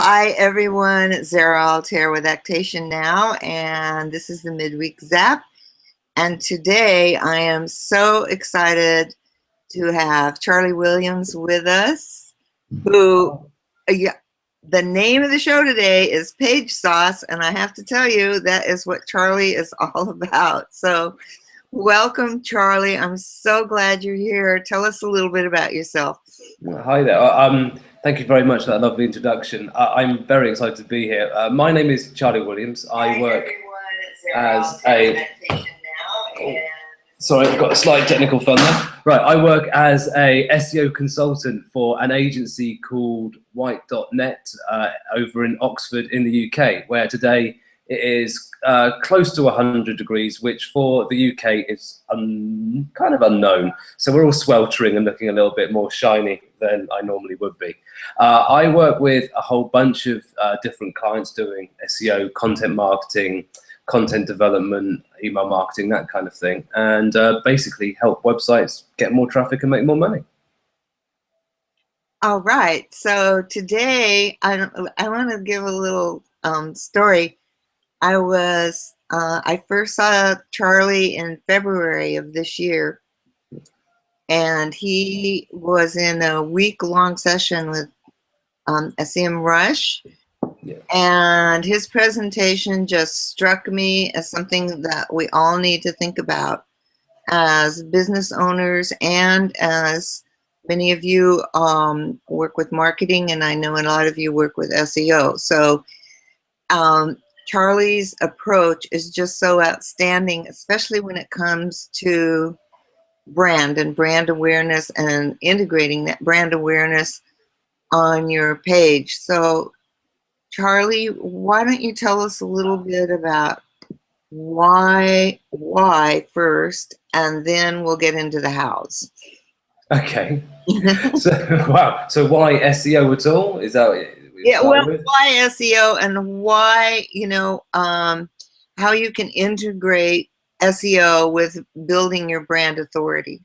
Hi everyone, it's Zara Altair with Actation Now, and this is the Midweek Zap. And today I am so excited to have Charlie Williams with us, who, the name of the show today is Page Sauce, and I have to tell you, that is what Charlie is all about. So welcome, Charlie. I'm so glad you're here. Tell us a little bit about yourself. Hi there. Thank you very much for that lovely introduction. I'm very excited to be here. My name is Charlie Williams. I work as a... Sorry, I've got a slight technical fun there. Right, I work as a SEO consultant for an agency called White.net over in Oxford in the UK, where today it is close to 100 degrees, which for the UK is kind of unknown. So we're all sweltering and looking a little bit more shiny than I normally would be. I work with a whole bunch of different clients doing SEO, content marketing, content development, email marketing, that kind of thing, and basically help websites get more traffic and make more money. All right, so today I want to give a little story. I first saw Charlie in February of this year, and he was in a week-long session with SEMrush. Yeah. And his presentation just struck me as something that we all need to think about as business owners, and as many of you work with marketing, and I know a lot of you work with SEO. So Charlie's approach is just so outstanding, especially when it comes to brand and brand awareness and integrating that brand awareness on your page. So Charlie, why don't you tell us a little bit about why first, and then we'll get into the hows. Okay. So wow. So why SEO at all? Is that yeah? Well, why SEO, and why, you know, how you can integrate SEO with building your brand authority.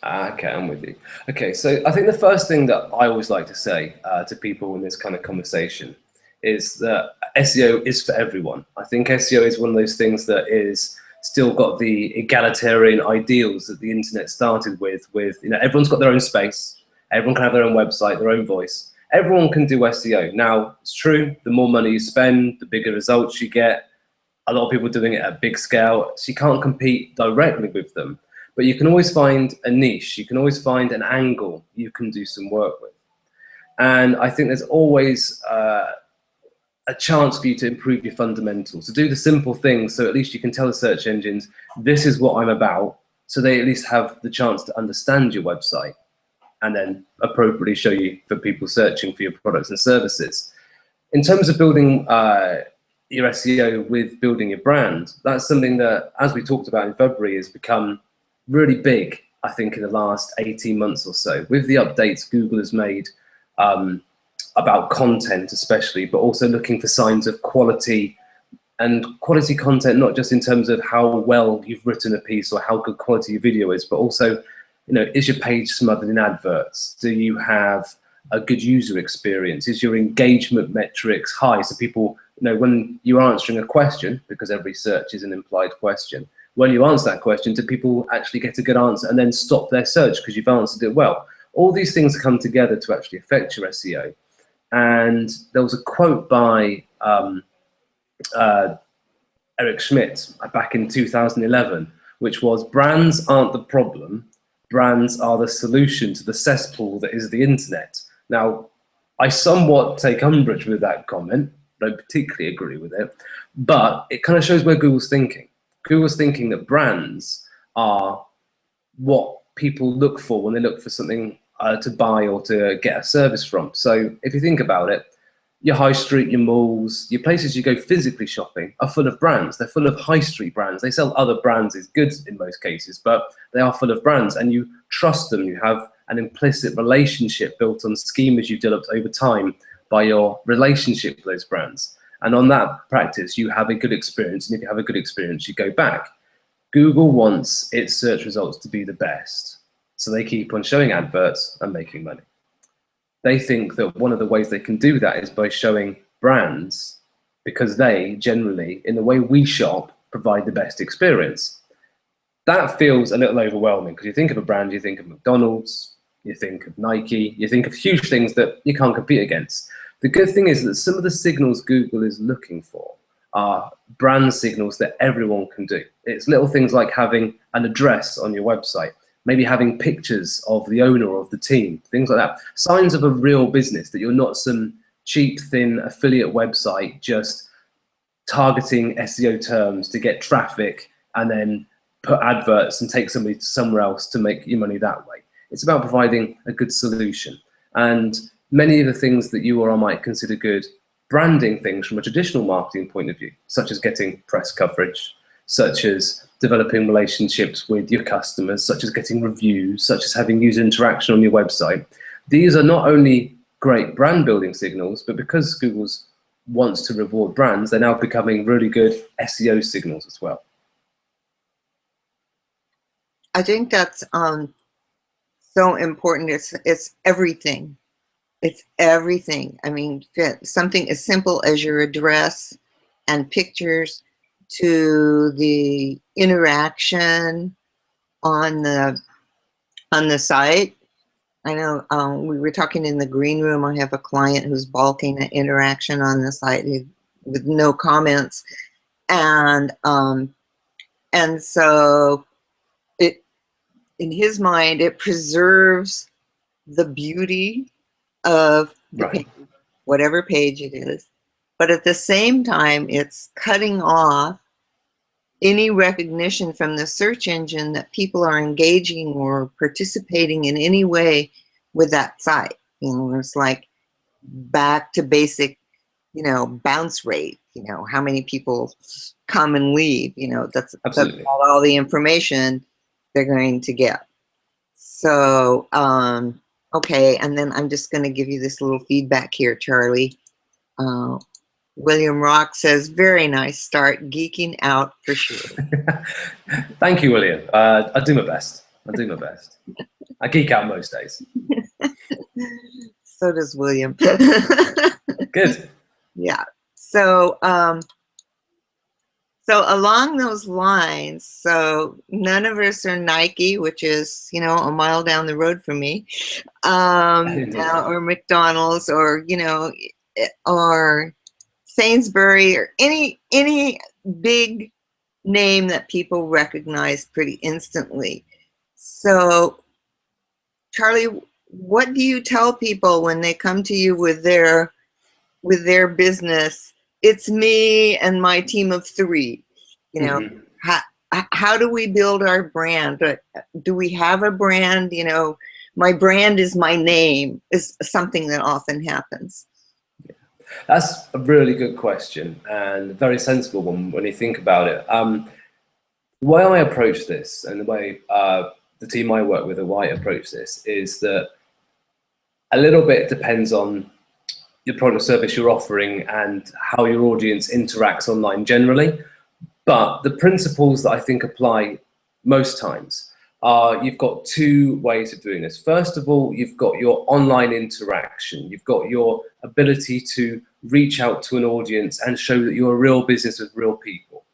Okay, I'm with you. Okay, so I think the first thing that I always like to say to people in this kind of conversation is that SEO is for everyone. I think SEO is one of those things that is still got the egalitarian ideals that the internet started with, you know, everyone's got their own space, everyone can have their own website, their own voice, everyone can do SEO. Now, it's true, the more money you spend, the bigger results you get. A lot of people doing it at big scale, so you can't compete directly with them, but you can always find a niche, you can always find an angle you can do some work with. And I think there's always a chance for you to improve your fundamentals, to do the simple things, so at least you can tell the search engines, this is what I'm about, so they at least have the chance to understand your website and then appropriately show you for people searching for your products and services. In terms of building your SEO with building your brand, that's something that, as we talked about in February, has become really big, I think, in the last 18 months or so, with the updates Google has made about content especially, but also looking for signs of quality, and quality content, not just in terms of how well you've written a piece or how good quality your video is, but also, you know, is your page smothered in adverts? Do you have a good user experience? Is your engagement metrics high? So people, you know, when you're answering a question, because every search is an implied question, when you answer that question, do people actually get a good answer and then stop their search because you've answered it well? All these things come together to actually affect your SEO. And there was a quote by Eric Schmidt back in 2011, which was, brands aren't the problem, brands are the solution to the cesspool that is the internet. Now, I somewhat take umbrage with that comment, I don't particularly agree with it, but it kind of shows where Google's thinking. Google's thinking that brands are what people look for when they look for something to buy or to get a service from. So if you think about it, your high street, your malls, your places you go physically shopping are full of brands. They're full of high street brands. They sell other brands as goods in most cases, but they are full of brands, and you trust them. You have an implicit relationship built on schemas you've developed over time by your relationship with those brands. And on that practice, you have a good experience, and if you have a good experience, you go back. Google wants its search results to be the best, so they keep on showing adverts and making money. they think that one of the ways they can do that is by showing brands, because they generally, in the way we shop, provide the best experience. That feels a little overwhelming because you think of a brand, you think of McDonald's, you think of Nike, you think of huge things that you can't compete against. The good thing is that some of the signals Google is looking for are brand signals that everyone can do. It's little things like having an address on your website, maybe having pictures of the owner or of the team, things like that. Signs of a real business, that you're not some cheap, thin affiliate website just targeting SEO terms to get traffic and then put adverts and take somebody to somewhere else to make your money that way. It's about providing a good solution. And many of the things that you or I might consider good branding things from a traditional marketing point of view, such as getting press coverage, such as developing relationships with your customers, such as getting reviews, such as having user interaction on your website. These are not only great brand building signals, but because Google wants to reward brands, they're now becoming really good SEO signals as well. I think that's so important. It's everything. It's everything. I mean, something as simple as your address and pictures to the interaction on the site. I know we were talking in the green room. I have a client who's balking at interaction on the site with no comments, and so it, in his mind, it preserves the beauty of the page, whatever page it is, but at the same time, it's cutting off any recognition from the search engine that people are engaging or participating in any way with that site. You know, it's like back to basic, you know, bounce rate, you know, how many people come and leave, you know, that's all the information they're going to get. So, okay, and then I'm just going to give you this little feedback here, Charlie. William Rock says, very nice start, geeking out for sure. Thank you, William. I do my best. I do my best. I geek out most days. So does William. Good. Yeah. So, so along those lines, so none of us are Nike, which is, you know, a mile down the road from me, or McDonald's, or, you know, or Sainsbury, or any big name that people recognize pretty instantly. So, Charlie, what do you tell people when they come to you with their business? It's me and my team of 3. You know, how do we build our brand? Do we have a brand? You know, my brand is my name is something that often happens. That's a really good question and a very sensible one when you think about it. The way I approach this, and the way the team I work with, the way I approach this, is that a little bit depends on your product service you're offering and how your audience interacts online generally. But the principles that I think apply most times are, you've got 2 ways of doing this. First of all, you've got your online interaction. You've got your ability to reach out to an audience and show that you're a real business with real people.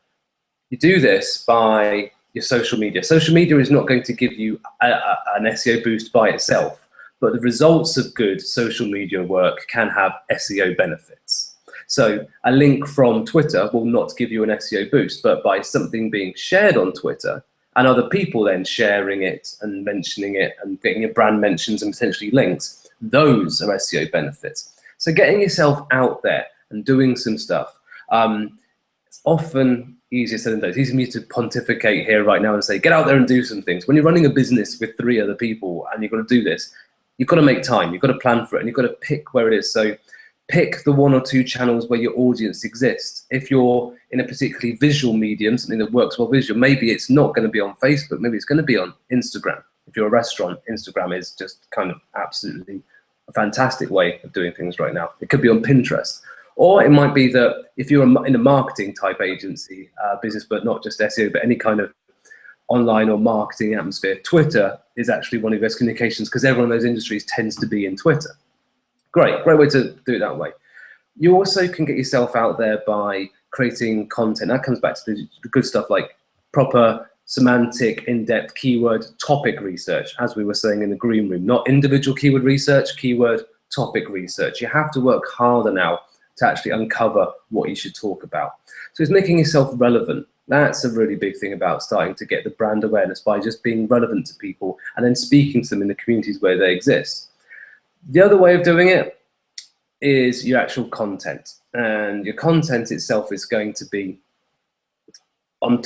You do this by your social media. Social media is not going to give you an SEO boost by itself, but the results of good social media work can have SEO benefits. So a link from Twitter will not give you an SEO boost, but by something being shared on Twitter and other people then sharing it and mentioning it and getting your brand mentions and potentially links, those are SEO benefits. So getting yourself out there and doing some stuff, it's often easier said than done. It's easy for me to pontificate here right now and say, get out there and do some things. When you're running a business with 3 other people and you've got to do this, you've got to make time, you've got to plan for it, and you've got to pick where it is. So pick the 1 or 2 channels where your audience exists. If you're in a particularly visual medium, something that works well visual, maybe it's not going to be on Facebook, maybe it's going to be on Instagram. If you're a restaurant, Instagram is just kind of absolutely a fantastic way of doing things right now. It could be on Pinterest. Or it might be that if you're in a marketing type agency business, but not just SEO, but any kind of online or marketing atmosphere, Twitter is actually one of your best communications, because everyone in those industries tends to be in Twitter. Great way to do it that way. You also can get yourself out there by creating content. That comes back to the good stuff like proper semantic, in-depth keyword topic research, as we were saying in the green room, not individual keyword research, keyword topic research. You have to work harder now to actually uncover what you should talk about. So it's making yourself relevant. That's a really big thing about starting to get the brand awareness, by just being relevant to people and then speaking to them in the communities where they exist. The other way of doing it is your actual content, and your content itself is going to be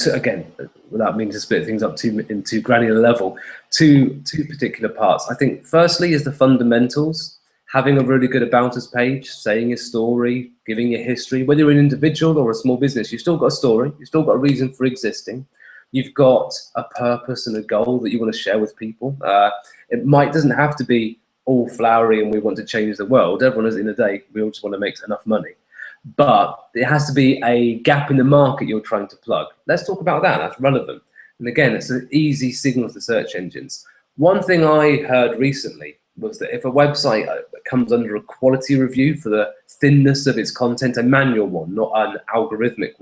again, without meaning to split things up in too granular level, two particular parts. I think firstly is the fundamentals, having a really good about us page, saying your story, giving your history. Whether you're an individual or a small business, you've still got a story, you've still got a reason for existing, you've got a purpose and a goal that you want to share with people. It doesn't have to be all flowery and we want to change the world. Everyone is in a day, we all just want to make enough money. But it has to be a gap in the market you're trying to plug. Let's talk about that. That's relevant. And again, it's an easy signal to search engines. One thing I heard recently was that if a website comes under a quality review for the thinness of its content, a manual one, not an algorithmic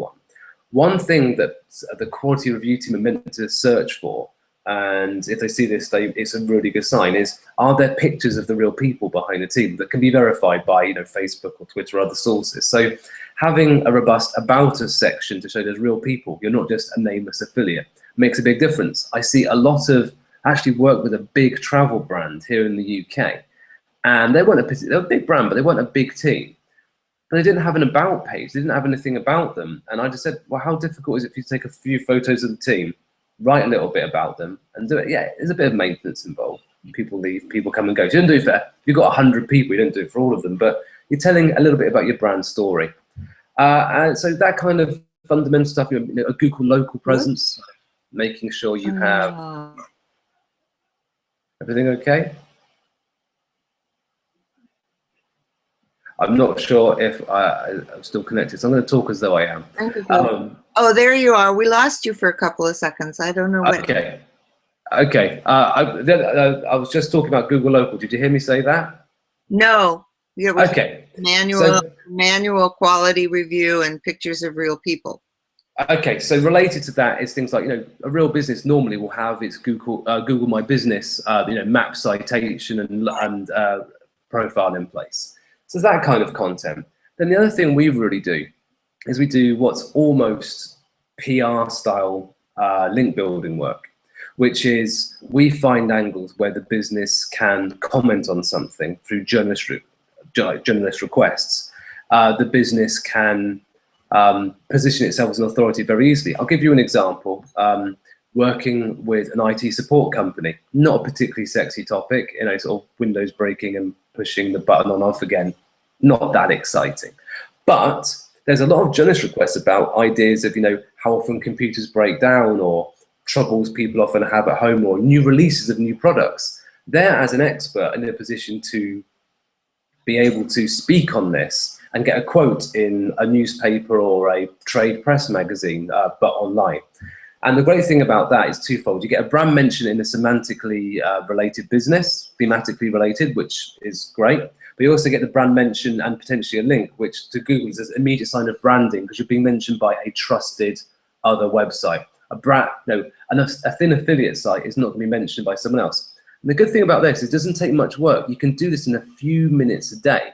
one thing that the quality review team are meant to search for, and if they see this, it's a really good sign, is are there pictures of the real people behind the team that can be verified by Facebook or Twitter or other sources. So having a robust about us section to show there's real people, you're not just a nameless affiliate, makes a big difference. I see a lot of, actually work with a big travel brand here in the UK, and they're a big brand, but they weren't a big team. But they didn't have an about page, they didn't have anything about them. And I just said, well, how difficult is it if you take a few photos of the team, write a little bit about them and do it? Yeah, there's a bit of maintenance involved. People leave, people come and go. So you don't do it for, if you've got 100 people, you don't do it for all of them, but you're telling a little bit about your brand story. And so that kind of fundamental stuff, a Google local presence, making sure you have everything okay. I'm not sure if I'm still connected, so I'm going to talk as though I am. Oh, there you are. We lost you for a couple of seconds. I don't know what. Okay. I was just talking about Google Local. Did you hear me say that? No. It was okay. Manual quality review and pictures of real people. Okay, so related to that is things like, a real business normally will have its Google My Business, map citation and profile in place. So that kind of content. Then the other thing we really do is we do what's almost PR style link building work, which is we find angles where the business can comment on something through journalist requests. The business can position itself as an authority very easily. I'll give you an example. Working with an IT support company, not a particularly sexy topic, sort of Windows breaking and pushing the button on off again, not that exciting. But there's a lot of journalist requests about ideas of, how often computers break down or troubles people often have at home or new releases of new products. They're, as an expert, in a position to be able to speak on this and get a quote in a newspaper or a trade press magazine, but online. And the great thing about that is twofold. You get a brand mention in a semantically related business, thematically related, which is great. But you also get the brand mention and potentially a link, which to Google is an immediate sign of branding because you're being mentioned by a trusted other website. A thin affiliate site is not going to be mentioned by someone else. And the good thing about this is it doesn't take much work. You can do this in a few minutes a day.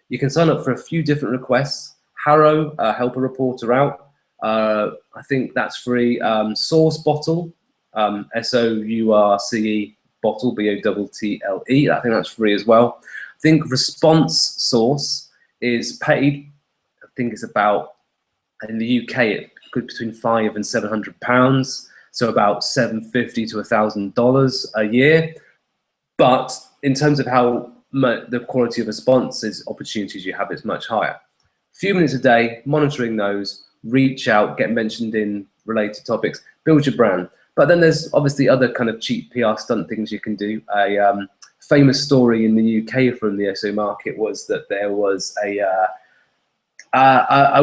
You can sign up for a few different requests. Harrow, help a reporter out. I think that's free. Source Bottle, SOURCE Bottle, BOTTLE. I think that's free as well. I think Response Source is paid. I think it's about, in the UK, it could be between £500 and £700, so about $750 to $1,000 a year. But in terms of how the quality of responses, opportunities you have, is much higher. A few minutes a day, monitoring those, reach out, get mentioned in related topics, build your brand. But then there's obviously other kind of cheap PR stunt things you can do. A famous story in the UK from the SEO market was that there was a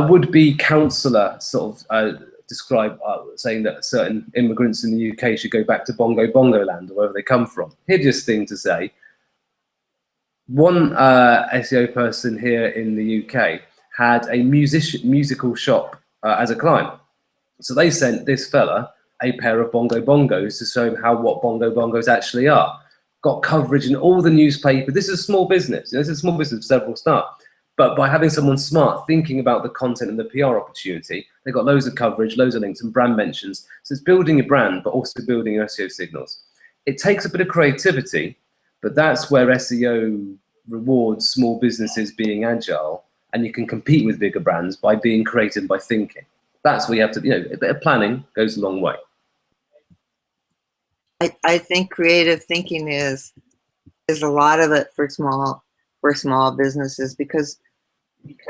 would-be counsellor sort of described saying that certain immigrants in the UK should go back to Bongo Bongo land or wherever they come from. Hideous thing to say. One SEO person here in the UK had a musical shop as a client. So they sent this fella a pair of bongo bongos to show him what bongo bongos actually are. Got coverage in all the newspapers. This is a small business. This is a small business, several staff. But by having someone smart thinking about the content and the PR opportunity, they got loads of coverage, loads of links and brand mentions. So it's building your brand, but also building your SEO signals. It takes a bit of creativity, but that's where SEO rewards small businesses being agile, and you can compete with bigger brands by being creative, by thinking. That's where you have to, a bit of planning goes a long way. I think creative thinking is a lot of it for small businesses, because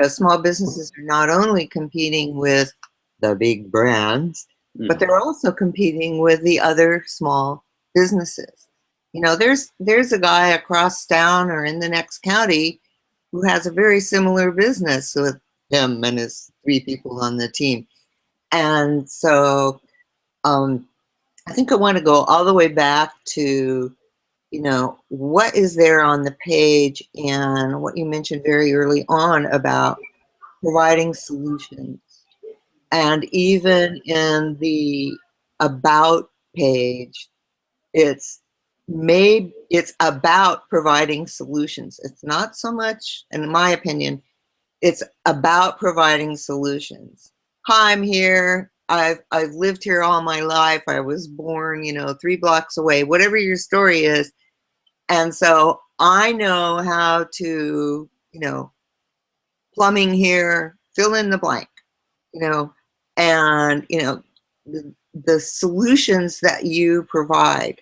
small businesses are not only competing with the big brands, but they're also competing with the other small businesses. There's a guy across town or in the next county who has a very similar business with him and his 3 people on the team. And so I think I want to go all the way back to, what is there on the page, and what you mentioned very early on about providing solutions. And even in the about page, it's about providing solutions. It's not so much, in my opinion, it's about providing solutions. Hi, I'm here. I've lived here all my life. I was born, 3 blocks away, whatever your story is. And so I know how to, plumbing here, fill in the blank, and, the solutions that you provide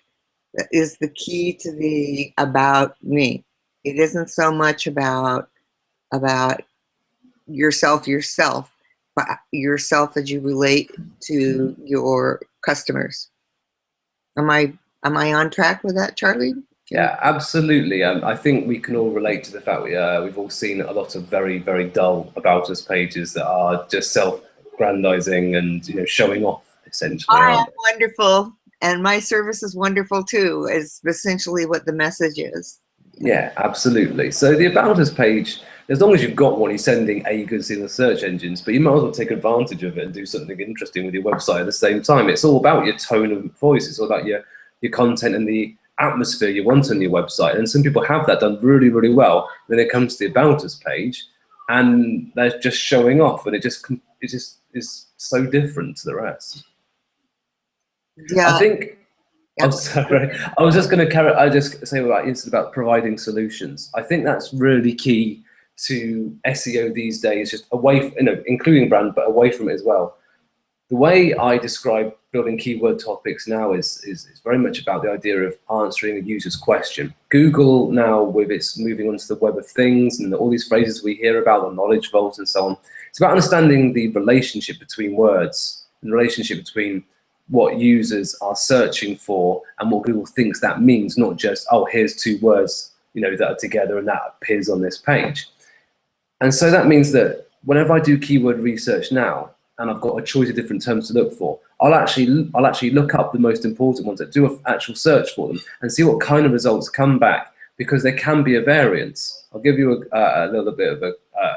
is the key to the about me. It isn't so much about yourself, but yourself as you relate to your customers. Am I on track with that, Charlie? Yeah, absolutely. I think we can all relate to the fact we've all seen a lot of very, very dull about us pages that are just self-grandizing and showing off, essentially. I am wonderful, and my service is wonderful too, is essentially what the message is. Yeah, absolutely. So the About Us page, as long as you've got one, you're sending a good signal search engines, but you might as well take advantage of it and do something interesting with your website at the same time. It's all about your tone of voice. It's all about your content and the atmosphere you want on your website. And some people have that done really, really well. Then it comes to the About Us page, and they're just showing off, and it just is so different to the rest. Yeah. I think. I'm sorry. I was just going to I just say about providing solutions. I think that's really key to SEO these days, just away, including brand, but away from it as well. The way I describe building keyword topics now is very much about the idea of answering a user's question. Google now, with its moving onto the web of things and all these phrases we hear about, the knowledge vault and so on, it's about understanding the relationship between words and the relationship between what users are searching for and what Google thinks that means, not just, oh, here's 2 words, that are together and that appears on this page. And so that means that whenever I do keyword research now, and I've got a choice of different terms to look for, I'll actually look up the most important ones, that do an actual search for them, and see what kind of results come back, because there can be a variance. I'll give you a little bit of an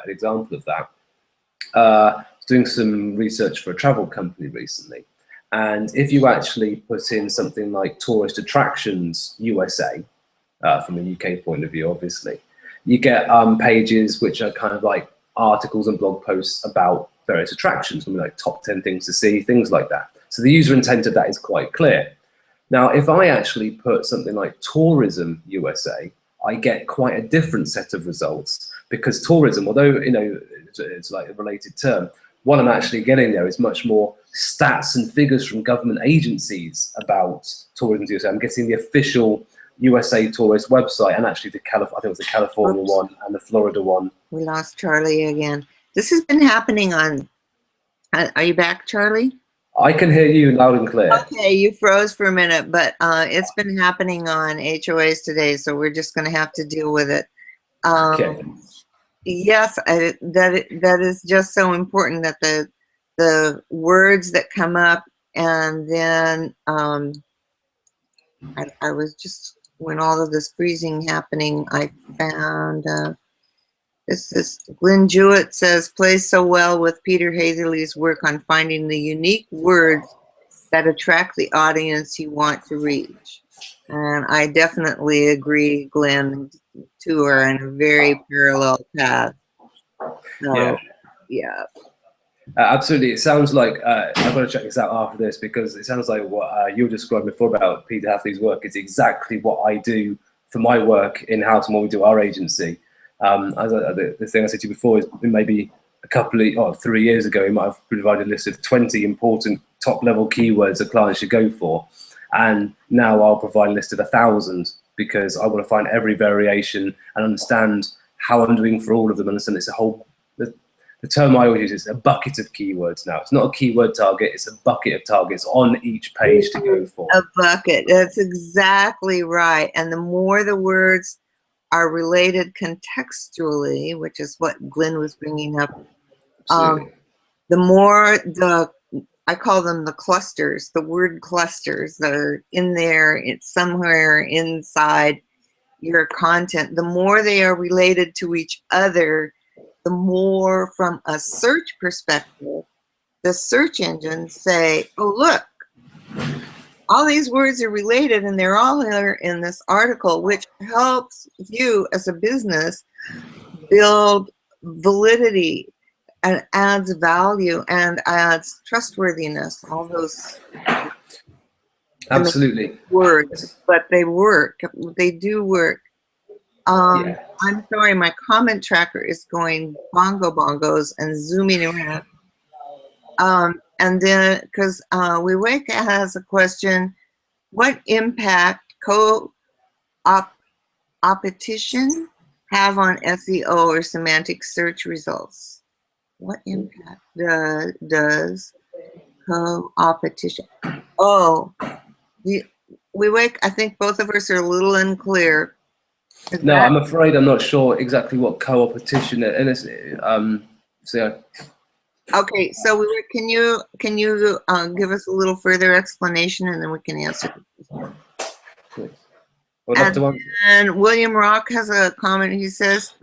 example of that. Doing some research for a travel company recently. And if you actually put in something like tourist attractions USA, from a UK point of view, obviously, you get pages which are kind of like articles and blog posts about various attractions, something like top 10 things to see, things like that. So the user intent of that is quite clear. Now, if I actually put something like tourism USA, I get quite a different set of results, because tourism, although it's like a related term, what I'm actually getting there is much more stats and figures from government agencies about tourism USA. I'm getting the official USA Tourist website, and actually I think it was the California one and the Florida one. We lost Charlie again. This has been happening on, are you back, Charlie? I can hear you loud and clear. Okay, you froze for a minute, but it's been happening on HOAs today, so we're just going to have to deal with it. Okay. Yes, that is just so important, that the words that come up, and then I was just when all of this freezing happening, I found this Glenn Jewett says plays so well with Peter Hazley's work on finding the unique words that attract the audience you want to reach. And I definitely agree, Glenn, two are in a very parallel path. So, Yeah. yeah. Absolutely. It sounds like I've got to check this out after this, because it sounds like what you were describing before about Peter Hathaway's work is exactly what I do for my work in-house and what we do our agency. The thing I said to you before is maybe a couple of 3 years ago, he might have provided a list of 20 important top-level keywords that clients should go for. And now I'll provide a list of 1,000, because I want to find every variation and understand how I'm doing for all of them. And understand it's a whole... The term I always use is a bucket of keywords now. It's not a keyword target, it's a bucket of targets on each page to go for. A bucket, that's exactly right. And the more the words are related contextually, which is what Glenn was bringing up, the more I call them the clusters, the word clusters that are in there, it's somewhere inside your content, the more they are related to each other, the more from a search perspective, the search engines say, oh, look, all these words are related and they're all in this article, which helps you as a business build validity and adds value and adds trustworthiness, all those Absolutely words, but they work. They do work. Yeah. I'm sorry, my comment tracker is going bongos and zooming around. And then, because Weweka has a question, what impact co-opetition have on SEO or semantic search results? What impact does co-opetition? Oh, Weweka, I think both of us are a little unclear. No, I'm afraid I'm not sure exactly what co-opetition is. So okay, so can you give us a little further explanation, and then we can answer. And William Rock has a comment. He says,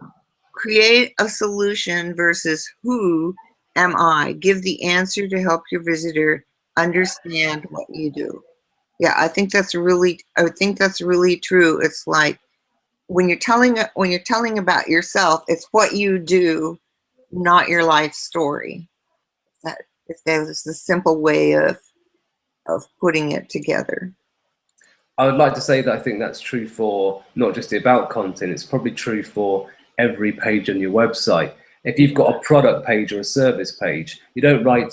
"Create a solution versus who am I? Give the answer to help your visitor understand what you do." Yeah, I think that's really true. It's like when you're telling about yourself, it's what you do, not your life story. If there's the simple way of putting it together. I would like to say that I think that's true for not just the about content, it's probably true for every page on your website. If you've got a product page or a service page, you don't write,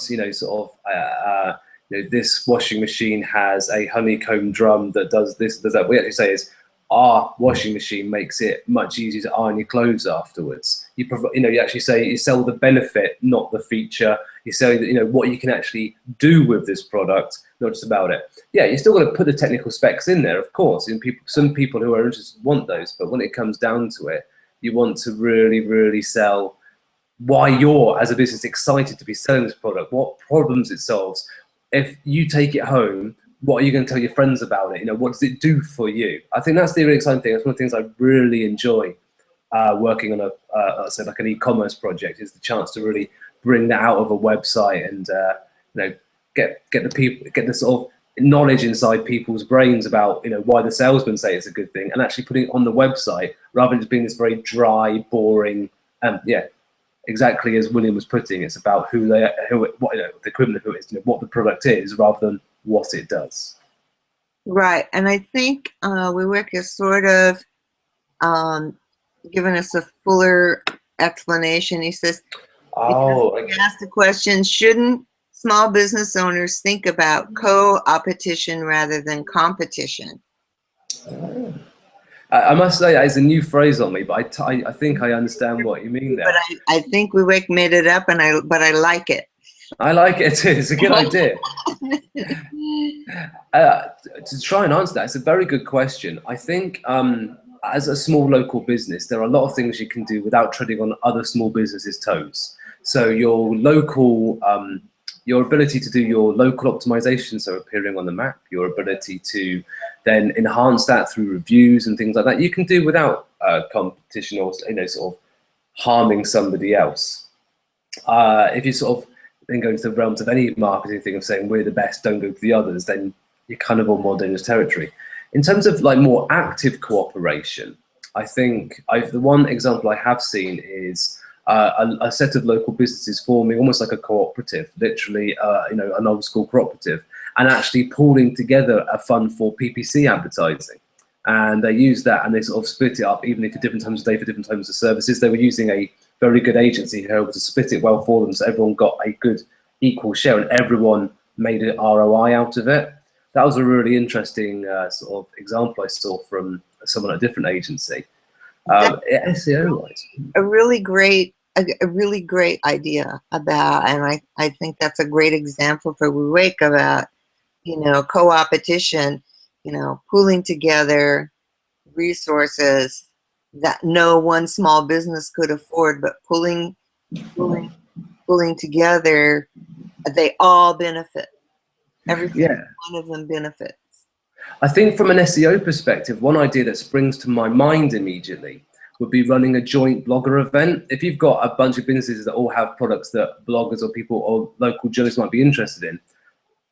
this washing machine has a honeycomb drum that does this, does that. We actually say is, our washing machine makes it much easier to iron your clothes afterwards. You actually say you sell the benefit, not the feature. You sell, what you can actually do with this product, not just about it. Yeah, you're still going to put the technical specs in there, of course. And some people who are interested want those, but when it comes down to it, you want to really, really sell why you're, as a business, excited to be selling this product, what problems it solves. If you take it home, what are you going to tell your friends about it? What does it do for you? I think that's the really exciting thing. That's one of the things I really enjoy working on like an e-commerce project, is the chance to really bring that out of a website and get the sort of knowledge inside people's brains about why the salesmen say it's a good thing, and actually putting it on the website rather than just being this very dry, boring. Exactly as William was putting, it's about the equivalent of who it is, what the product is, rather than what it does. Right, and I think Weweka is sort of given us a fuller explanation. He says, because he asked the question, shouldn't small business owners think about co-opetition rather than competition? I must say, that is a new phrase on me, but I think I understand what you mean there. But I think Weweka made it up, but I like it. I like it too. It's a good idea. To try and answer that, it's a very good question. I think as a small local business, there are a lot of things you can do without treading on other small businesses' toes. So your local your ability to do your local optimization, so appearing on the map, your ability to then enhance that through reviews and things like that, you can do without competition or sort of harming somebody else. If you sort of then go into the realms of any marketing thing of saying we're the best, don't go to the others, then you're kind of on more dangerous territory. In terms of like more active cooperation, I think the one example I have seen is a set of local businesses forming almost like a cooperative, literally, an old school cooperative, and actually pooling together a fund for PPC advertising. And they use that and they sort of split it up, even if for different times of day, for different times of services. They were using a very good agency who were able to split it well for them, so everyone got a good equal share and everyone made an ROI out of it. That was a really interesting sort of example I saw from someone at a different agency. SEO-wise, a really great idea about, and I think that's a great example for Midweek about, co-opetition, pooling together resources that no one small business could afford, but pulling together, they all benefit. Every one of them benefits. I think from an SEO perspective, one idea that springs to my mind immediately would be running a joint blogger event. If you've got a bunch of businesses that all have products that bloggers or people or local journalists might be interested in,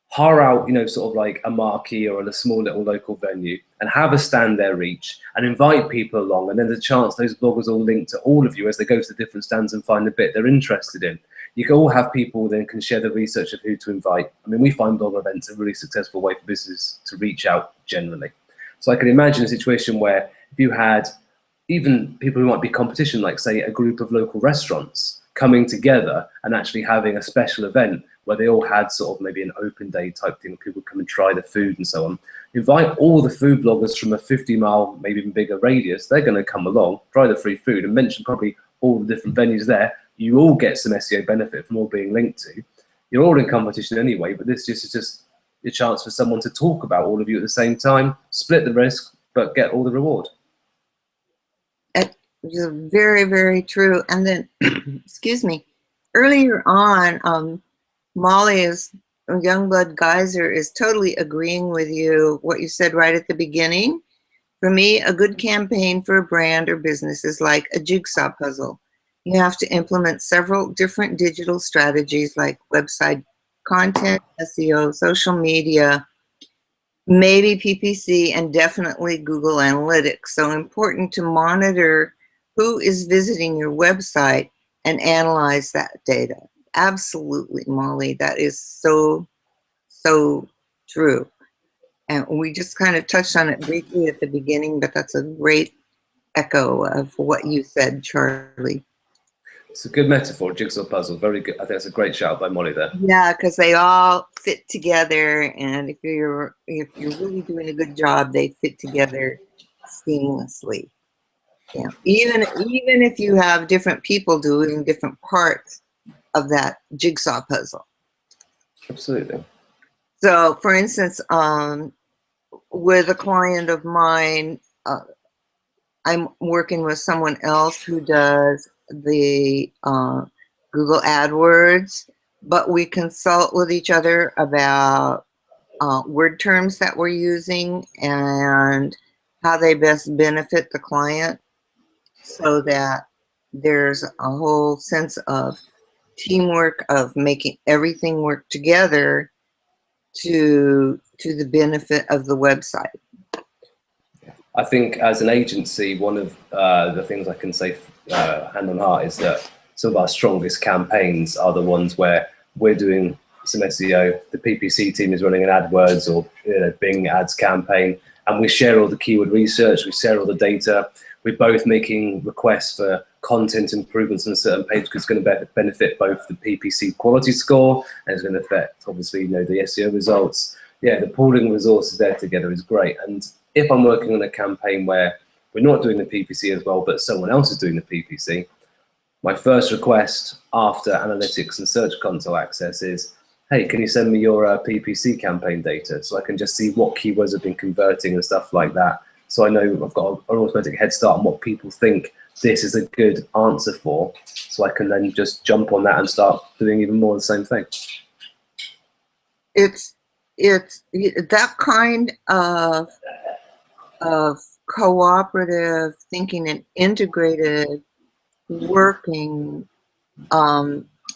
hire out, sort of like a marquee or a small little local venue and have a stand there each and invite people along. And then there's a chance those bloggers all link to all of you as they go to the different stands and find the bit they're interested in. You can all have people then can share the research of who to invite. I mean, we find blogger events a really successful way for businesses to reach out generally. So I can imagine a situation where if you had even people who might be competition, like say a group of local restaurants coming together and actually having a special event where they all had sort of maybe an open day type thing, people come and try the food and so on. Invite all the food bloggers from a 50-mile, maybe even bigger radius. They're going to come along, try the free food, and mention probably all the different venues there. You all get some SEO benefit from all being linked to. You're all in competition anyway, but this is just a chance for someone to talk about all of you at the same time, split the risk, but get all the reward. It is very, very true. And then, excuse me, earlier on, Molly Youngblood Geyser is totally agreeing with you, what you said right at the beginning. For me, a good campaign for a brand or business is like a jigsaw puzzle. You have to implement several different digital strategies like website content, SEO, social media, maybe PPC, and definitely Google Analytics. So important to monitor who is visiting your website and analyze that data. Absolutely, Molly. That is so, so true. And we just kind of touched on it briefly at the beginning, but that's a great echo of what you said, Charlie. It's a good metaphor, jigsaw puzzle. Very good. I think that's a great shout by Molly there. Yeah, because they all fit together, and if you're really doing a good job, they fit together seamlessly. Yeah, even if you have different people doing different parts of that jigsaw puzzle. Absolutely. So, for instance, with a client of mine, I'm working with someone else who does the Google AdWords, but we consult with each other about word terms that we're using and how they best benefit the client, so that there's a whole sense of teamwork, of making everything work together to the benefit of the website. I think as an agency, one of the things I can say hand on heart is that some of our strongest campaigns are the ones where we're doing some SEO, the PPC team is running an AdWords or Bing ads campaign, and we share all the keyword research, we share all the data, we're both making requests for content improvements on a certain page because it's going to benefit both the PPC quality score and it's going to affect, obviously, the SEO results. Yeah, the pooling resources there together is great. And if I'm working on a campaign where we're not doing the PPC as well, but someone else is doing the PPC, my first request after analytics and search console access is, hey, can you send me your PPC campaign data so I can just see what keywords have been converting and stuff like that. So I know I've got an automatic head start on what people think this is a good answer for, so I can then just jump on that and start doing even more of the same thing. it's that kind of cooperative thinking and integrated working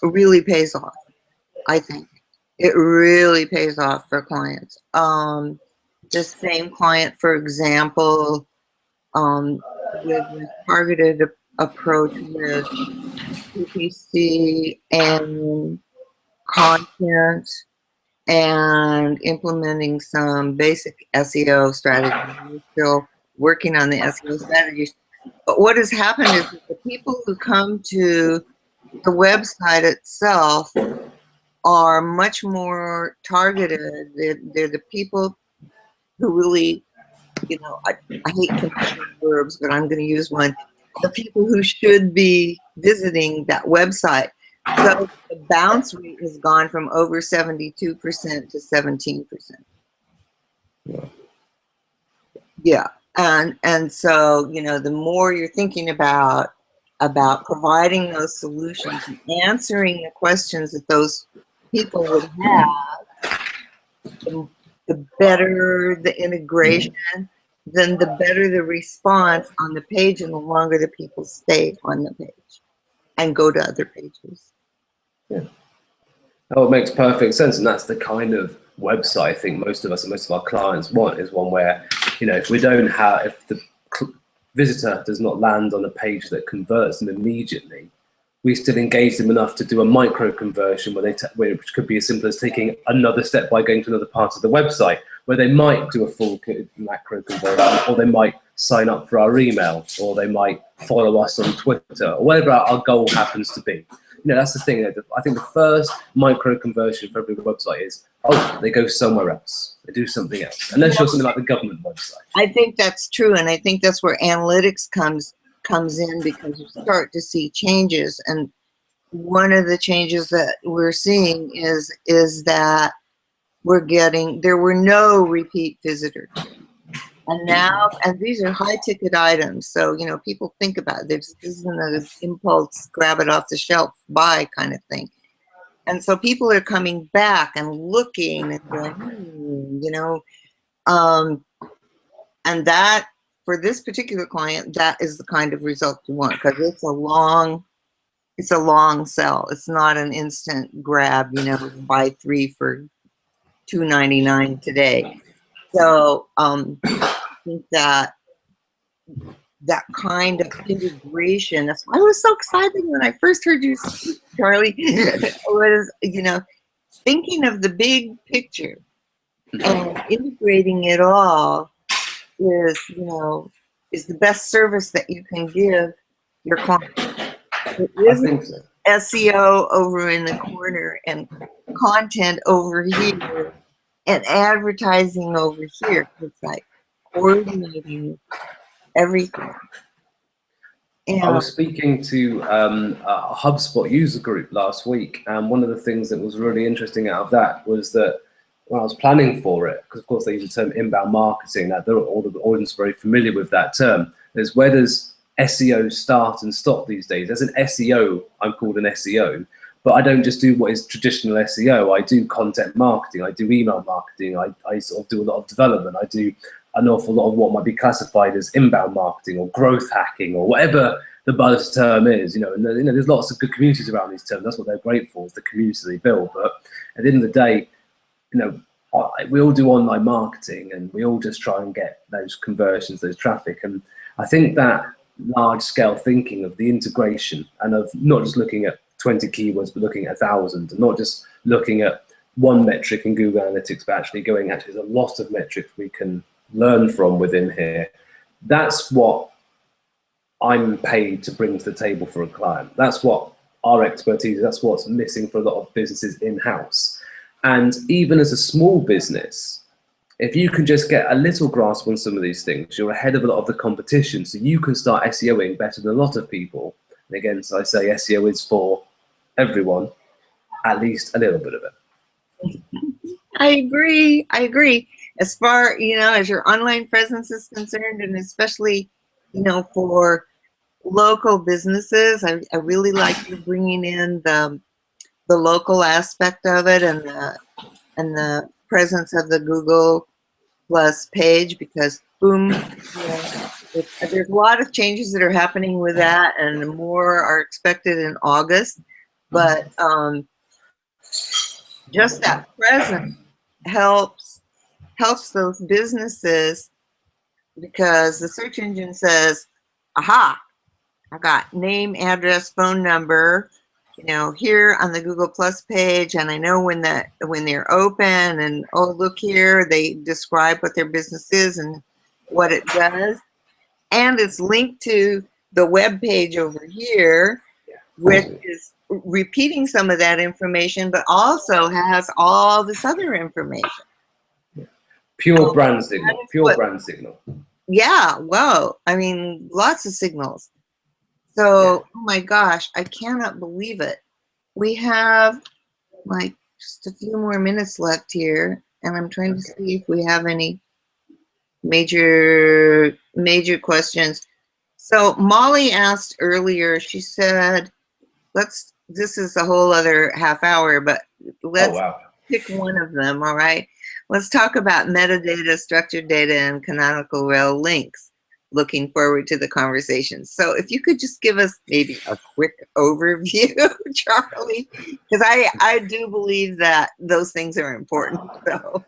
really pays off. I think it really pays off for clients. The same client, for example, with a targeted approach with PPC and content and implementing some basic SEO strategies. We're still working on the SEO strategies. But what has happened is that the people who come to the website itself are much more targeted. They're the people who really, you know, I hate conventional verbs, but I'm going to use one. The people who should be visiting that website. So the bounce rate has gone from over 72% to 17%. Yeah. And so, you know, the more you're thinking about providing those solutions and answering the questions that those people would have, the better the integration, then the better the response on the page, and the longer the people stay on the page and go to other pages. Yeah. Oh, it makes perfect sense, and that's the kind of website I think most of us and most of our clients want, is one where, you know, if the visitor does not land on a page that converts them immediately, we still engage them enough to do a micro conversion which could be as simple as taking another step by going to another part of the website, where they might do a full macro conversion, or they might sign up for our email, or they might follow us on Twitter, or whatever our goal happens to be. You know, that's the thing. I think the first micro conversion for every website is, oh, they go somewhere else. They do something else. Unless you're something like the government website. I think that's true, and I think that's where analytics comes in, because you start to see changes. And one of the changes that we're seeing is that there were no repeat visitors. And now, and these are high ticket items, so, you know, people think about it. This isn't an impulse, grab it off the shelf, buy kind of thing. And so people are coming back and looking and going, you know, and that, for this particular client, that is the kind of result you want, because it's a long sell. It's not an instant grab, you know, buy 3 for $2.99 today. So I think that kind of integration, that's why I was so excited when I first heard you speak, Charlie, was, you know, thinking of the big picture and integrating it all is, you know, is the best service that you can give your client. It isn't SEO over in the corner and content over here and advertising over here. It's like coordinating everything. And I was speaking to a HubSpot user group last week, and one of the things that was really interesting out of that was that when I was planning for it, because of course they use the term inbound marketing, that all the audience are very familiar with that term, is where does SEO start and stop these days? As an SEO, I'm called an SEO, but I don't just do what is traditional SEO. I do content marketing, I do email marketing, I sort of do a lot of development, I do an awful lot of what might be classified as inbound marketing or growth hacking or whatever the buzz term is, you know, and you know, there's lots of good communities around these terms. That's what they're great for, is the community they build. But at the end of the day, you know, we all do online marketing and we all just try and get those conversions, those traffic. And I think that large scale thinking of the integration and of not just looking at 20 keywords, but looking at 1,000, and not just looking at one metric in Google Analytics, but actually there's a lot of metrics we can learn from within here. That's what I'm paid to bring to the table for a client. That's what our expertise is. That's what's missing for a lot of businesses in-house. And even as a small business, if you can just get a little grasp on some of these things, you're ahead of a lot of the competition. So you can start SEOing better than a lot of people. And again, so I say SEO is for everyone, at least a little bit of it. I agree. As far, you know, as your online presence is concerned, and especially, you know, for local businesses, I really like you bringing in the local aspect of it, and and the presence of the Google Plus page, because boom, there's a lot of changes that are happening with that, and more are expected in August. But just that presence helps those businesses, because the search engine says, aha, I got name, address, phone number, here on the Google Plus page, and I know when they're open, and oh, look here, they describe what their business is and what it does, and it's linked to the web page over here, which is repeating some of that information, but also has all this other information. Pure brand signal. Pure brand signal. Yeah. Whoa. I mean, lots of signals. So, oh my gosh, I cannot believe it. We have like just a few more minutes left here, and I'm trying to see if we have any major questions. So Molly asked earlier, she said, this is a whole other half hour, but let's pick one of them, all right? Let's talk about metadata, structured data, and canonical rel links. Looking forward to the conversation. So if you could just give us maybe a quick overview, Charlie, because I do believe that those things are important. So.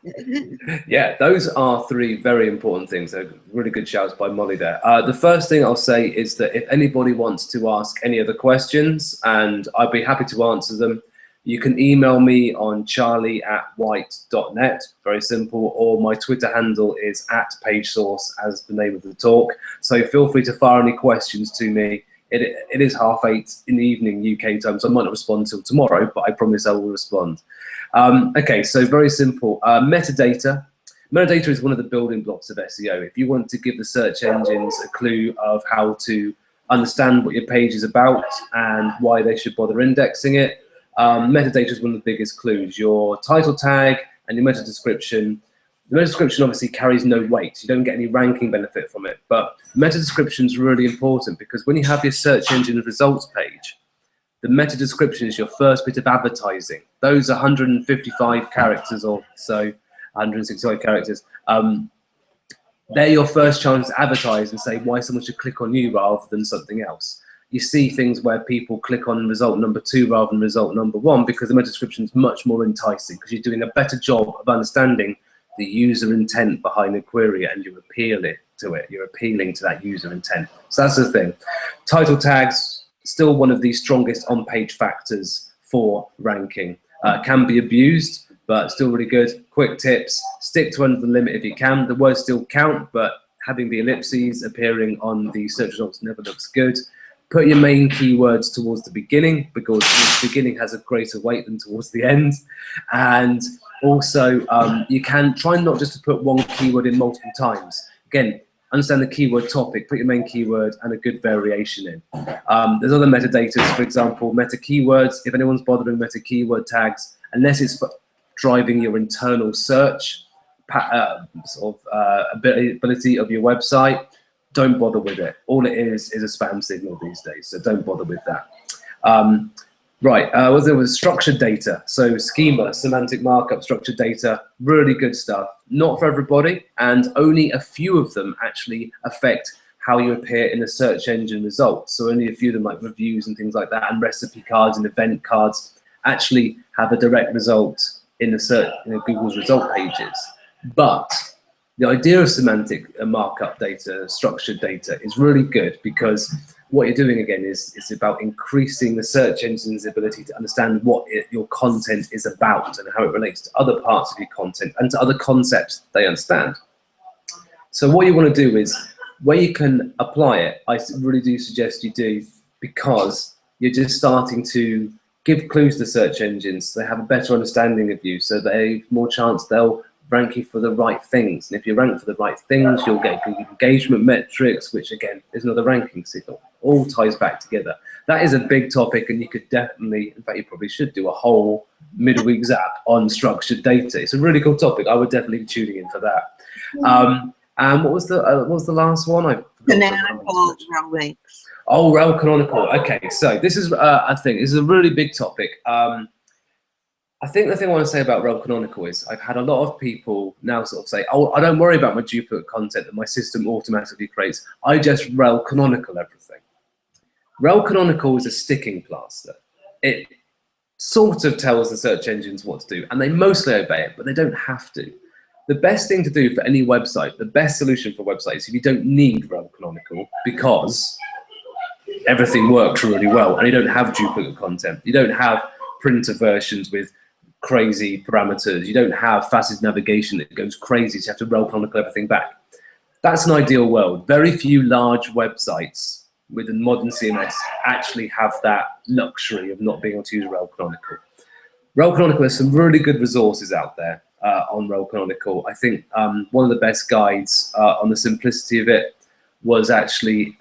Yeah, those are three very important things. They're really good shouts by Molly there. The first thing I'll say is that if anybody wants to ask any other questions, and I'd be happy to answer them, you can email me on charlie@white.net, very simple, or my Twitter handle is @pagesource as the name of the talk. So feel free to fire any questions to me. It is 8:30 in the evening UK time, so I might not respond until tomorrow, but I promise I will respond. Okay, so very simple. Metadata. Metadata is one of the building blocks of SEO. If you want to give the search engines a clue of how to understand what your page is about and why they should bother indexing it, metadata is one of the biggest clues. Your title tag and your meta description. The meta description obviously carries no weight. You don't get any ranking benefit from it, but meta description is really important, because when you have your search engine results page, the meta description is your first bit of advertising. Those 155 characters or so, 165 characters, they're your first chance to advertise and say why someone should click on you rather than something else. You see things where people click on result number 2 rather than result number 1, because the meta description is much more enticing, because you're doing a better job of understanding the user intent behind the query, and you appeal it to it. You're appealing to that user intent. So that's the thing. Title tags, still one of the strongest on-page factors for ranking. Can be abused, but still really good. Quick tips: stick to under the limit if you can. The words still count, but having the ellipses appearing on the search results never looks good. Put your main keywords towards the beginning, because the beginning has a greater weight than towards the end. And also, you can try not just to put one keyword in multiple times. Again, understand the keyword topic, put your main keyword and a good variation in. There's other metadata, for example, meta keywords. If anyone's bothering meta keyword tags, unless it's for driving your internal search ability of your website, don't bother with it. All it is a spam signal these days, so don't bother with that. There was structured data. So schema, semantic markup, structured data, really good stuff. Not for everybody, and only a few of them actually affect how you appear in the search engine results. So only a few of them, like reviews and things like that, and recipe cards and event cards, actually have a direct result in the search, Google's result pages. But the idea of semantic markup data, structured data, is really good, because what you're doing again is about increasing the search engine's ability to understand what your content is about and how it relates to other parts of your content and to other concepts they understand. So what you want to do is, where you can apply it, I really do suggest you do, because you're just starting to give clues to search engines so they have a better understanding of you, so they have more chance they'll rank you for the right things. And if you rank for the right things, you'll get good engagement metrics, which again is another ranking signal. All ties back together. That is a big topic, and you could definitely, in fact you probably should do a whole midweek zap on structured data. It's a really cool topic. I would definitely be tuning in for that. And what was the last one? Canonical rel links. Oh, rel canonical. Okay, so this is I think this is a really big topic. I think the thing I want to say about Rel Canonical is I've had a lot of people now sort of say, oh, I don't worry about my duplicate content that my system automatically creates. I just Rel Canonical everything. Rel Canonical is a sticking plaster. It sort of tells the search engines what to do, and they mostly obey it, but they don't have to. The best thing to do for any website, the best solution for websites, is if you don't need Rel Canonical because everything works really well and you don't have duplicate content. You don't have printer versions with crazy parameters. You don't have faceted navigation that goes crazy, so you have to Rel Canonical everything back. That's an ideal world. Very few large websites with a modern CMS actually have that luxury of not being able to use Rel Canonical. Rel Canonical, there's some really good resources out there on Rel Canonical. I think one of the best guides on the simplicity of it was actually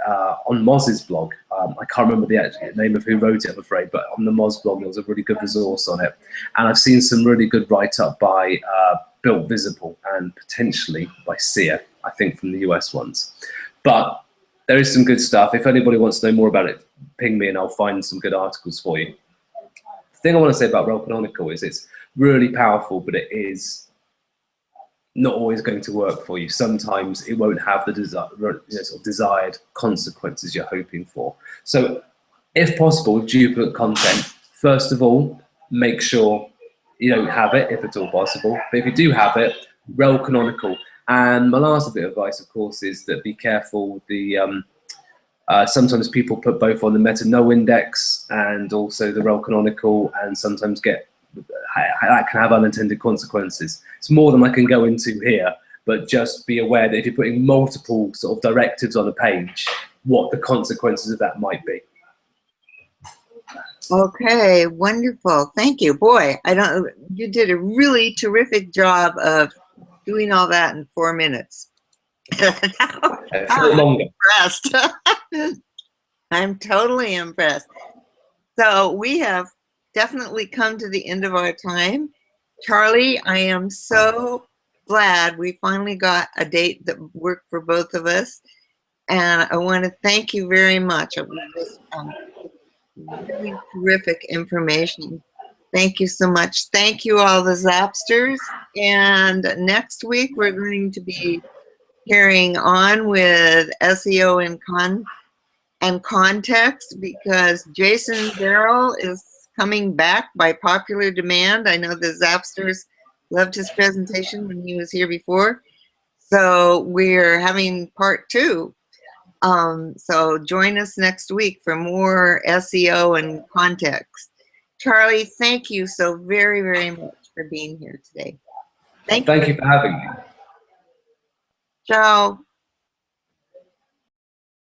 on Moz's blog. I can't remember the actual name of who wrote it, I'm afraid, but on the Moz blog there was a really good resource on it. And I've seen some really good write-up by Built Visible and potentially by Sia, I think from the US ones. But there is some good stuff. If anybody wants to know more about it, ping me and I'll find some good articles for you. The thing I want to say about Rel Canonical is it's really powerful, but it is not always going to work for you. Sometimes it won't have the sort of desired consequences you're hoping for. So if possible, with duplicate content, first of all, make sure you don't have it if at all possible. But if you do have it, Rel Canonical. And my last bit of advice, of course, is that be careful with the sometimes people put both on the meta no index and also the Rel Canonical, and sometimes that can have unintended consequences. It's more than I can go into here, but just be aware that if you're putting multiple sort of directives on a page, what the consequences of that might be. Okay, wonderful. Thank you. Boy, you did a really terrific job of doing all that in 4 minutes. I'm Longer. impressed. I'm totally impressed. So we have definitely come to the end of our time. Charlie, I am so glad we finally got a date that worked for both of us. And I want to thank you very much. It was really terrific information. Thank you so much. Thank you all the Zapsters. And next week we're going to be carrying on with SEO and context, because Jason Darrell is coming back by popular demand. I know the Zapsters loved his presentation when he was here before. So we're having part 2. So join us next week for more SEO and context. Charlie, thank you so very, very much for being here today. Thank you for having me. Ciao.